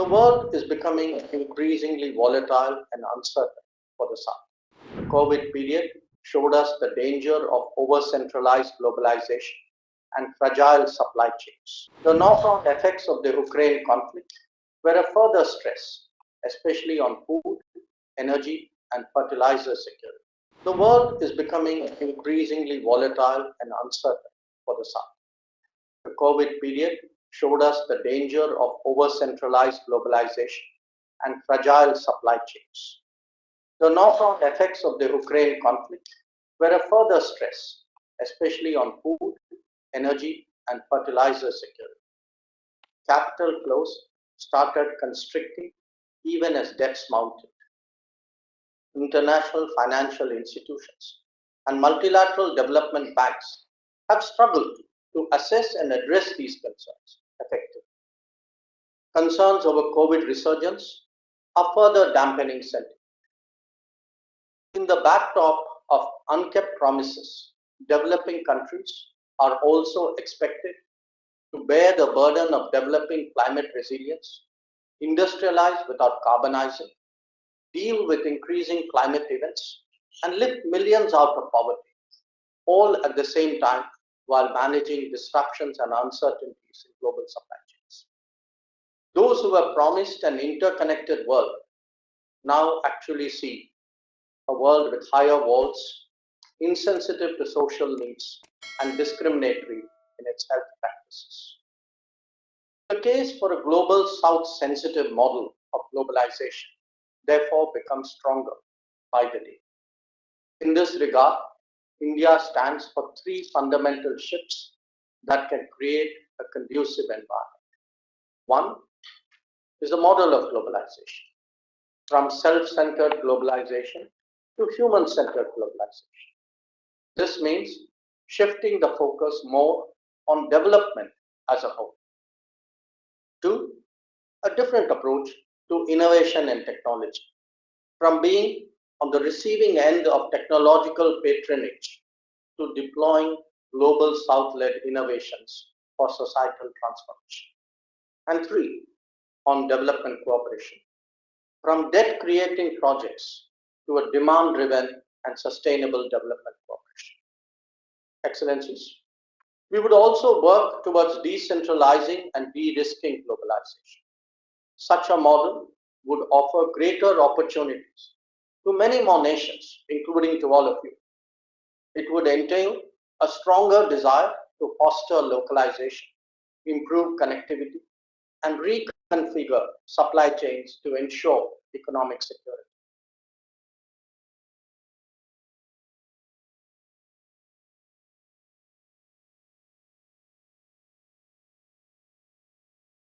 The world is becoming increasingly volatile and uncertain for the South. The COVID period showed us the danger of over-centralized globalization and fragile supply chains. The knock-on effects of the Ukraine conflict were a further stress, especially on food, energy, and fertilizer security. The world is becoming increasingly volatile and uncertain for the South. The COVID period showed us the danger of over-centralized globalization and fragile supply chains. The knock-on effects of the Ukraine conflict were a further stress, especially on food, energy, and fertilizer security. Capital flows started constricting even as debts mounted. International financial institutions and multilateral development banks have struggled to assess and address these concerns effectively. Concerns over COVID resurgence are further dampening sentiment. In the backdrop of unkept promises, developing countries are also expected to bear the burden of developing climate resilience, industrialize without carbonizing, deal with increasing climate events, and lift millions out of poverty, all at the same time while managing disruptions and uncertainties in global supply chains. Those who have promised an interconnected world now actually see a world with higher walls, insensitive to social needs, and discriminatory in its health practices. The case for a global South-sensitive model of globalization therefore becomes stronger by the day. In this regard, India stands for three fundamental shifts that can create a conducive environment. One is the model of globalization, from self-centered globalization to human-centered globalization. This means shifting the focus more on development as a whole. Two, a different approach to innovation and technology, from being on the receiving end of technological patronage to deploying global South-led innovations for societal transformation. And three, on development cooperation, from debt-creating projects to a demand-driven and sustainable development cooperation. Excellencies, we would also work towards decentralizing and de-risking globalization. Such a model would offer greater opportunities to many more nations, including to all of you. It would entail a stronger desire to foster localization, improve connectivity, and reconfigure supply chains to ensure economic security.